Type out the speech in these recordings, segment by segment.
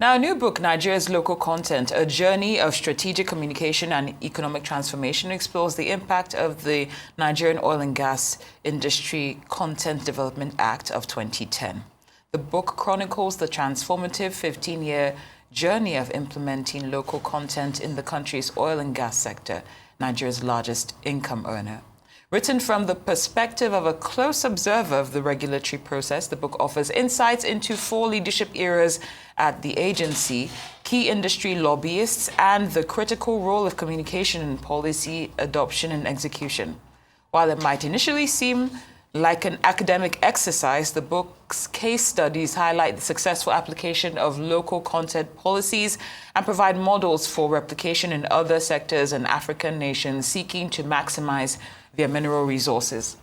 Now, a new book, Nigeria's Local Content, A Journey of Strategic Communication and Economic Transformation, explores the impact of the Nigerian Oil and Gas Industry Content Development Act of 2010. The book chronicles the transformative 15-year journey of implementing local content in the country's oil and gas sector, Nigeria's largest income earner. Written from the perspective of a close observer of the regulatory process, the book offers insights into 4 leadership eras at the agency, key industry lobbyists, and the critical role of communication in policy adoption and execution. While it might initially seem like an academic exercise, the book's case studies highlight the successful application of local content policies and provide models for replication in other sectors and African nations seeking to maximize their mineral resources.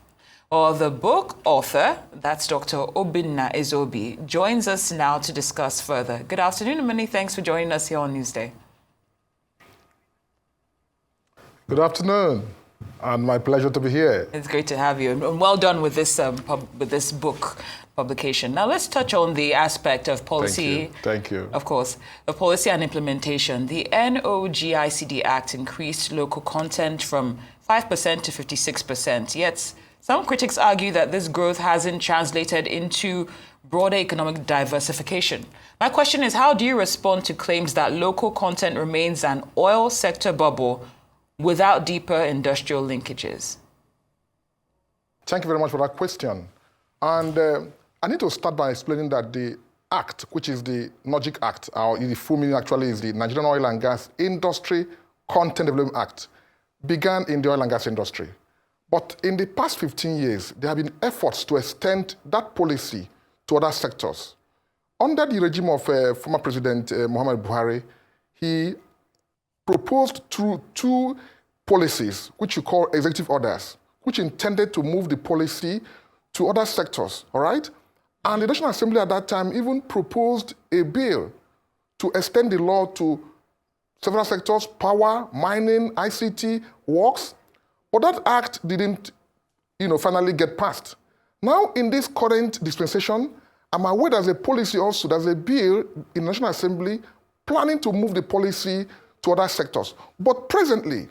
Well, the book author, that's Dr. Obinna Ezeobi, joins us now to discuss further. Good afternoon and many thanks for joining us here on Newsday. Good afternoon, and my pleasure to be here. It's great to have you, and well done with this book publication. Now let's touch on the aspect of policy. Thank you. Of course, of policy and implementation. The NOGICD Act increased local content from 5% to 56%. Yet some critics argue that this growth hasn't translated into broader economic diversification. My question is, how do you respond to claims that local content remains an oil sector bubble without deeper industrial linkages? Thank you very much for that question. And I need to start by explaining that the Act, which is the NOGIC Act, or the full meaning actually is the Nigerian Oil and Gas Industry Content Development Act, began in the oil and gas industry. But in the past 15 years, there have been efforts to extend that policy to other sectors. Under the regime of former President Muhammad Buhari, he proposed through 2 policies, which you call executive orders, which intended to move the policy to other sectors, all right? And the National Assembly at that time even proposed a bill to extend the law to several sectors: power, mining, ICT, works. But that act didn't, finally get passed. Now, in this current dispensation, I'm aware there's a policy also, there's a bill in the National Assembly planning to move the policy to other sectors. But presently,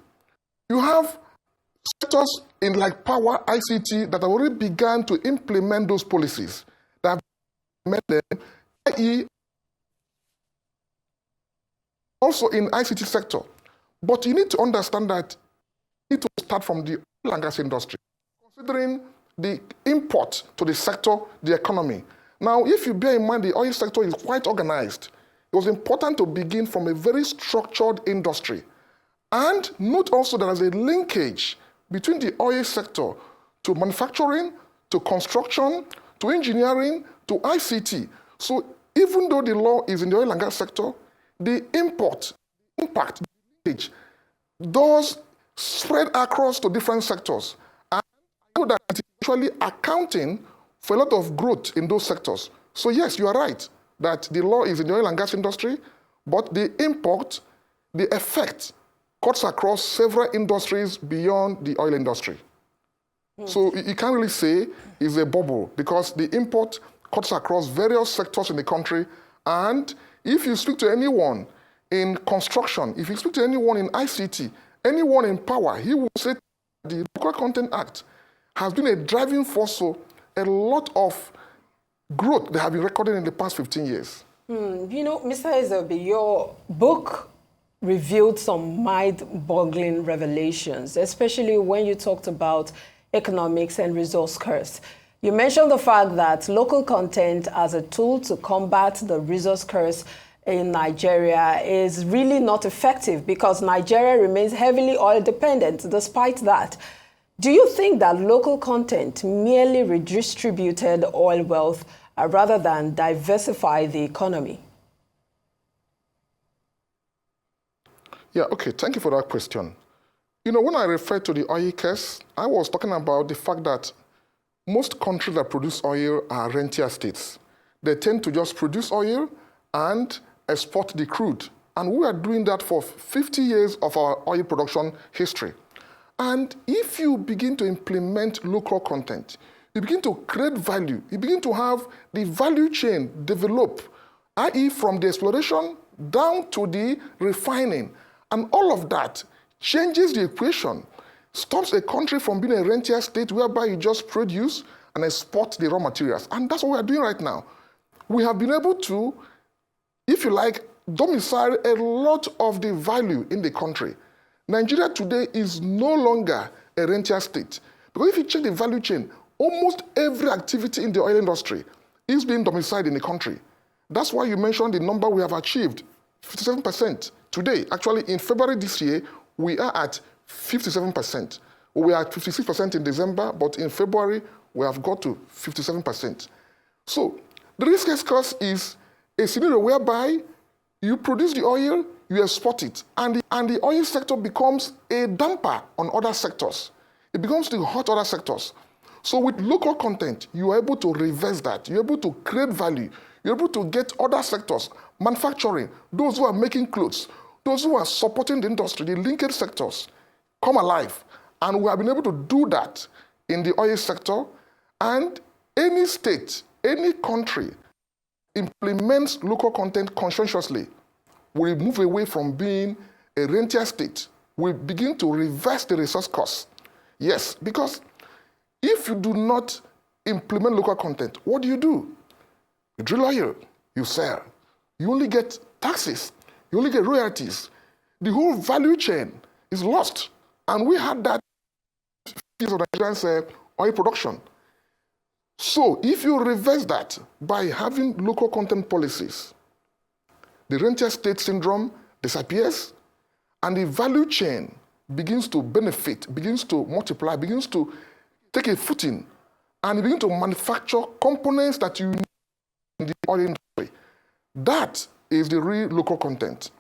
you have sectors in like power, ICT, that have already begun to implement those policies, that have implemented them, i.e., also in ICT sector. But you need to understand that you need to start from the oil and gas industry, considering the import to the sector, the economy. Now, if you bear in mind the oil sector is quite organized, it was important to begin from a very structured industry. And note also there is a linkage between the oil sector to manufacturing, to construction, to engineering, to ICT. So even though the law is in the oil and gas sector, the impact, the linkage, does spread across to different sectors. And I know that it's actually accounting for a lot of growth in those sectors. So yes, you are right that the law is in the oil and gas industry, but the impact, the effect, cuts across several industries beyond the oil industry. So you can't really say it's a bubble because the import cuts across various sectors in the country. And if you speak to anyone in construction, if you speak to anyone in ICT, anyone in power, he will say the Local Content Act has been a driving force for a lot of growth that have been recorded in the past 15 years. Mr. Ezeobi, your book revealed some mind-boggling revelations, especially when you talked about economics and resource curse. You mentioned the fact that local content as a tool to combat the resource curse in Nigeria is really not effective because Nigeria remains heavily oil dependent despite that. Do you think that local content merely redistributed oil wealth rather than diversify the economy? Yeah, okay, thank you for that question. When I referred to the oil curse, I was talking about the fact that most countries that produce oil are rentier states. They tend to just produce oil and export the crude. And we are doing that for 50 years of our oil production history. And if you begin to implement local content, you begin to create value. You begin to have the value chain develop i.e. from the exploration down to the refining. And all of that changes the equation, stops a country from being a rentier state whereby you just produce and export the raw materials. And that's what we are doing right now. We have been able to, if you like, domicile a lot of the value in the country. Nigeria today is no longer a rentier state. Because if you check the value chain, almost every activity in the oil industry is being domiciled in the country. That's why you mentioned the number we have achieved, 57% today. Actually, in February this year, we are at 57%. We are at 56% in December, but in February, we have got to 57%. So the risk escort is a scenario whereby you produce the oil, you export it, and the oil sector becomes a damper on other sectors. It becomes to hurt other sectors. So with local content, you are able to reverse that. You're able to create value. You're able to get other sectors, manufacturing, those who are making clothes, those who are supporting the industry, the linkage sectors, come alive. And we have been able to do that in the oil sector. And any state, any country implements local content conscientiously will move away from being a rentier state. We begin to reverse the resource costs. Yes, because if you do not implement local content, what do? You drill oil, you sell. You only get taxes. You only get royalties. The whole value chain is lost. And we had that piece of Nigerian oil production. So if you reverse that by having local content policies, the rentier state syndrome disappears, and the value chain begins to benefit, begins to multiply, begins to take a footing, and you begin to manufacture components that you need in the oil industry. That is the real local content.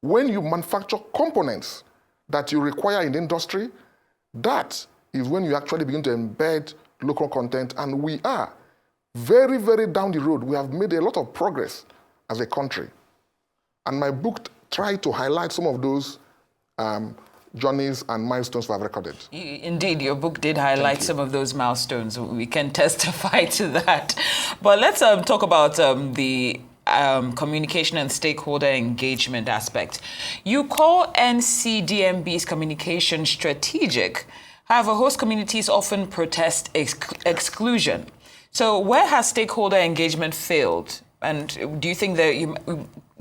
When you manufacture components that you require in the industry, that is when you actually begin to embed local content, and we are very, very down the road. We have made a lot of progress as a country. And my book tried to highlight some of those journeys and milestones we have recorded. Indeed, your book did highlight some of those milestones. We can testify to that. But let's talk about the communication and stakeholder engagement aspect. You call NCDMB's communication strategic. However, host communities often protest exclusion. So where has stakeholder engagement failed? And do you think that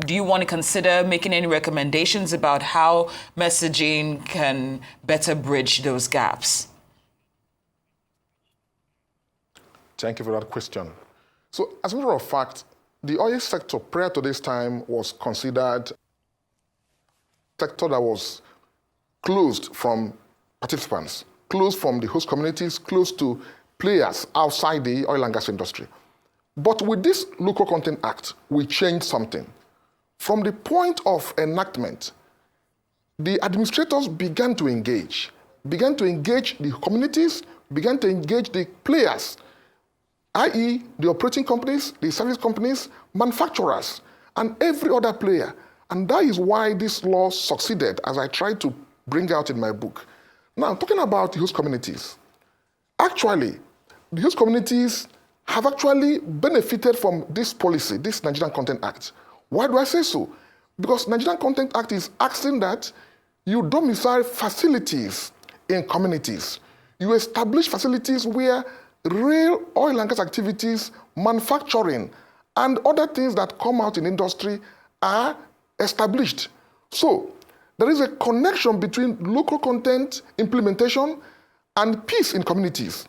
do you want to consider making any recommendations about how messaging can better bridge those gaps? Thank you for that question. So as a matter of fact, the oil sector prior to this time was considered a sector that was closed from participants, closed from the host communities, closed to players outside the oil and gas industry. But with this Local Content Act, we changed something. From the point of enactment, the administrators began to engage the communities, began to engage the players, i.e. the operating companies, the service companies, manufacturers, and every other player. And that is why this law succeeded, as I tried to bring out in my book. Now, talking about the host communities. Actually, the host communities have actually benefited from this policy, this Nigerian Content Act. Why do I say so? Because Nigerian Content Act is asking that you domicile facilities in communities. You establish facilities where real oil and gas activities, manufacturing, and other things that come out in industry are established. So there is a connection between local content implementation and peace in communities.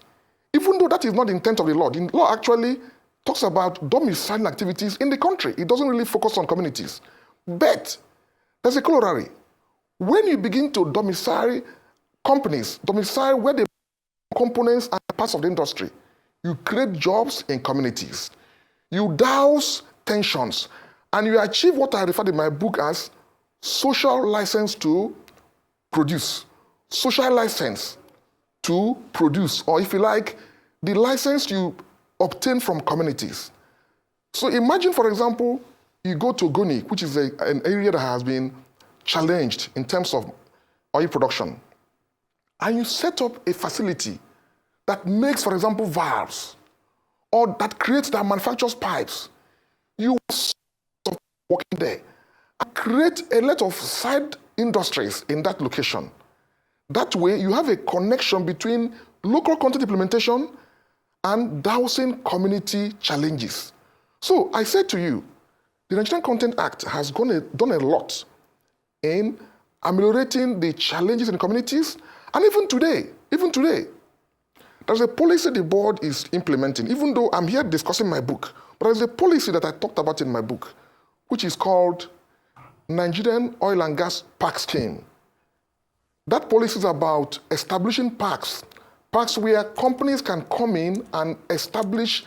Even though that is not the intent of the law actually talks about domiciling activities in the country. It doesn't really focus on communities. But there's a corollary. When you begin to domicile companies, domicile where they components and parts of the industry, you create jobs in communities. You douse tensions, and you achieve what I referred in my book as social license to produce. Social license to produce, or if you like, the license you obtain from communities. So imagine, for example, you go to Goni, which is an area that has been challenged in terms of oil production, and you set up a facility that makes, for example, valves, or that creates, that manufactures pipes. you will stop working there and create a lot of side industries in that location. That way, you have a connection between local content implementation and dousing community challenges. So I said to you, the Nigerian Content Act has done a lot in ameliorating the challenges in the communities, and even today, there's a policy the board is implementing, even though I'm here discussing my book, but there's a policy that I talked about in my book, which is called Nigerian Oil and Gas Park Scheme. That policy is about establishing parks where companies can come in and establish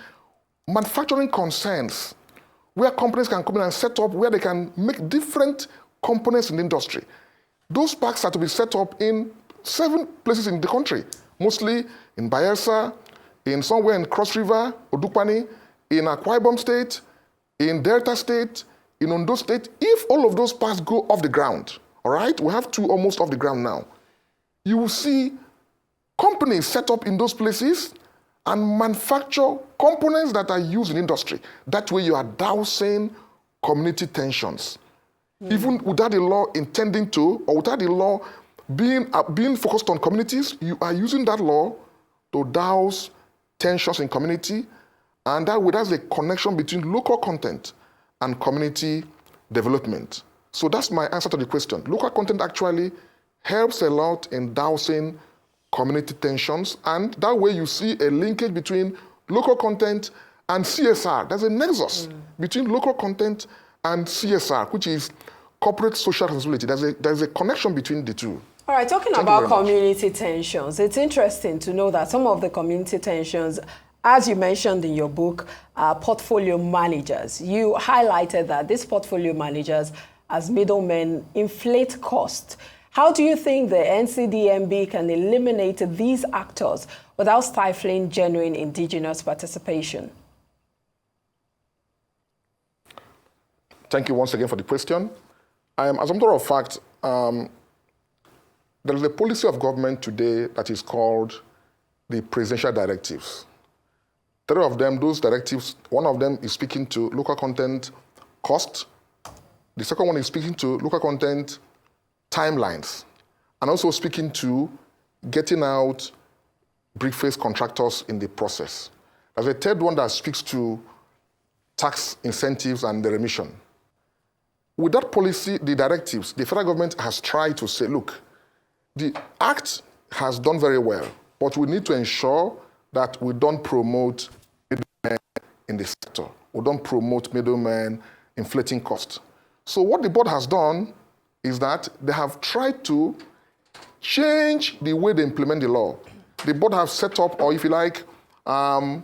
manufacturing concerns, where companies can come in and set up where they can make different components in the industry. Those parks are to be set up in 7 places in the country, mostly in Bayelsa, in somewhere in Cross River, Odukpani, in Akwa Ibom State, in Delta State, in Ondo State. If all of those parks go off the ground, all right, we have 2 almost off the ground now, you will see companies set up in those places and manufacture components that are used in industry. That way you are dousing community tensions. Even without the law intending to, or without the law being focused on communities, you are using that law to douse tensions in community, and that way that's a connection between local content and community development. So that's my answer to the question. Local content actually helps a lot in dousing community tensions, and that way you see a linkage between local content and CSR. There's a nexus between local content and CSR, which is corporate social responsibility. There's a connection between the two. All right, talking about community tensions, it's interesting to know that some of the community tensions, as you mentioned in your book, are portfolio managers. You highlighted that these portfolio managers, as middlemen, inflate cost. How do you think the NCDMB can eliminate these actors without stifling genuine indigenous participation? Thank you once again for the question. As a matter of fact, there is a policy of government today that is called the presidential directives. 3 of them, those directives, one of them is speaking to local content cost. The second one is speaking to local content timelines, and also speaking to getting out brick-faced contractors in the process. There's a third one that speaks to tax incentives and the remission. With that policy, the directives, the federal government has tried to say, look, the act has done very well, but we need to ensure that we don't promote middlemen in the sector. We don't promote middlemen inflating costs. So what the board has done is that they have tried to change the way they implement the law. The board have set up, or if you like, come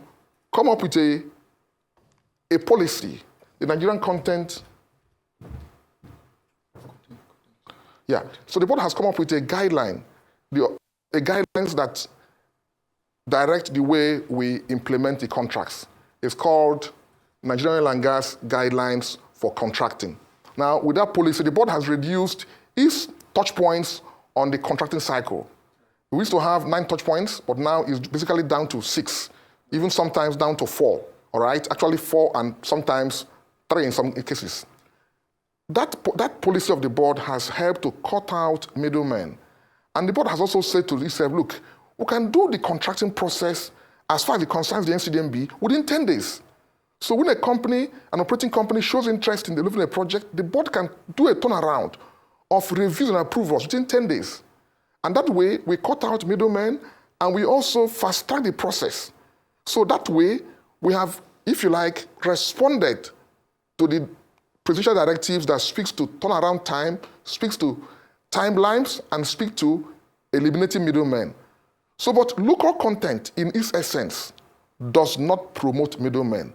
up with a policy, the Nigerian content. Yeah, so the board has come up with a guideline, a guidelines that direct the way we implement the contracts. It's called Nigerian Oil and Gas Guidelines for Contracting. Now, with that policy, the board has reduced its touch points on the contracting cycle. We used to have 9 touch points, but now it's basically down to 6, even sometimes down to 4, all right? Actually 4 and sometimes 3 in some cases. That policy of the board has helped to cut out middlemen. And the board has also said to itself, look, we can do the contracting process as far as it concerns the NCDMB within 10 days. So when an operating company shows interest in delivering a project, the board can do a turnaround of reviews and approvals within 10 days. And that way, we cut out middlemen, and we also fast-track the process. So that way, we have, if you like, responded to the presidential directives that speaks to turnaround time, speaks to timelines, and speak to eliminating middlemen. So, but local content, in its essence, does not promote middlemen.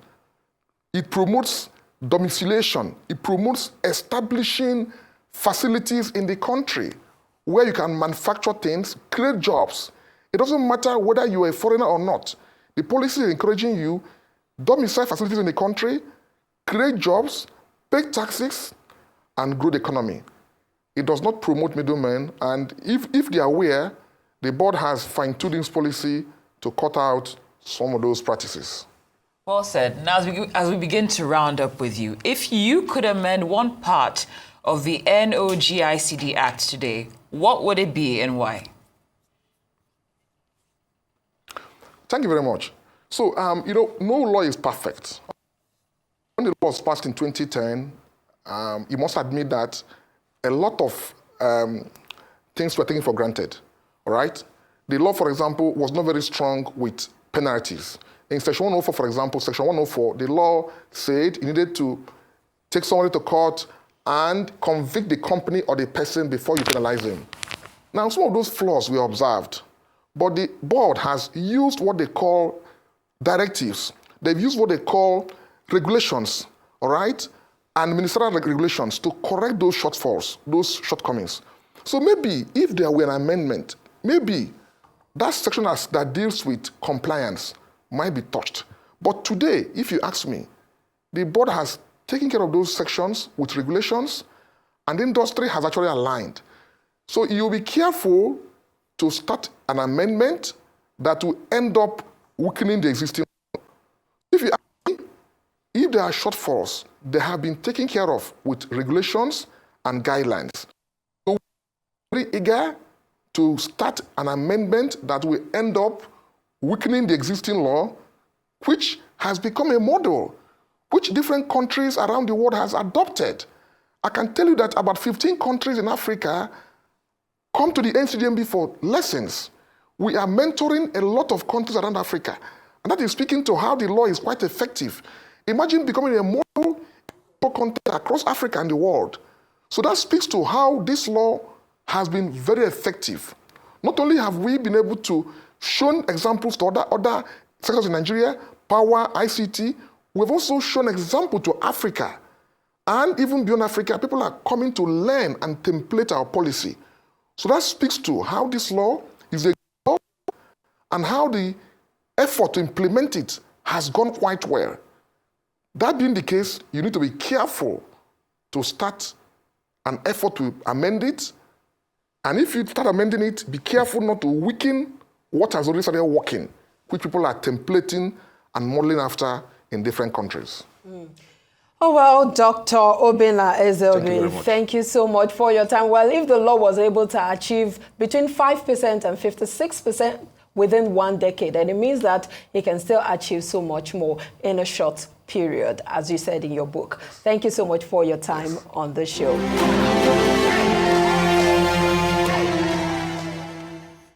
It promotes domiciliation. It promotes establishing facilities in the country where you can manufacture things, create jobs. It doesn't matter whether you're a foreigner or not. The policy is encouraging you, domicile facilities in the country, create jobs, pay taxes, and grow the economy. It does not promote middlemen, and if they are aware, the board has fine-tuned this policy to cut out some of those practices. Well said. Now, as we begin to round up with you, if you could amend one part of the NOGICD Act today, what would it be and why? Thank you very much. So, no law is perfect. When the law was passed in 2010, you must admit that a lot of things were taken for granted, all right? The law, for example, was not very strong with penalties. In Section 104, for example, Section 104, the law said you needed to take somebody to court and convict the company or the person before you penalize him. Now, some of those flaws we observed, but the board has used what they call directives. They've used what they call regulations, all right, and ministerial regulations to correct those shortfalls, those shortcomings. So maybe if there were an amendment, maybe that section that deals with compliance might be touched. But today, if you ask me, the board has taken care of those sections with regulations, and the industry has actually aligned. So you'll be careful to start an amendment that will end up weakening the existing. If you ask me, if there are shortfalls, they have been taken care of with regulations and guidelines. So we're very eager to start an amendment that will end up weakening the existing law, which has become a model, which different countries around the world has adopted. I can tell you that about 15 countries in Africa come to the NCDMB for lessons. We are mentoring a lot of countries around Africa, and that is speaking to how the law is quite effective. Imagine becoming a model for countries across Africa and the world. So that speaks to how this law has been very effective. Not only have we been able to show examples to other sectors in Nigeria, power, ICT, we've also shown example to Africa. And even beyond Africa, people are coming to learn and template our policy. So that speaks to how this law is a law and how the effort to implement it has gone quite well. That being the case, you need to be careful to start an effort to amend it. And if you start amending it, be careful not to weaken what has already started working, which people are templating and modeling after in different countries. Oh, well, Dr. Obinna Ezeobi, thank you so much for your time. Well, if the law was able to achieve between 5% and 56% within 1 decade, and it means that it can still achieve so much more in a short period, as you said in your book. Thank you so much for your time on the show.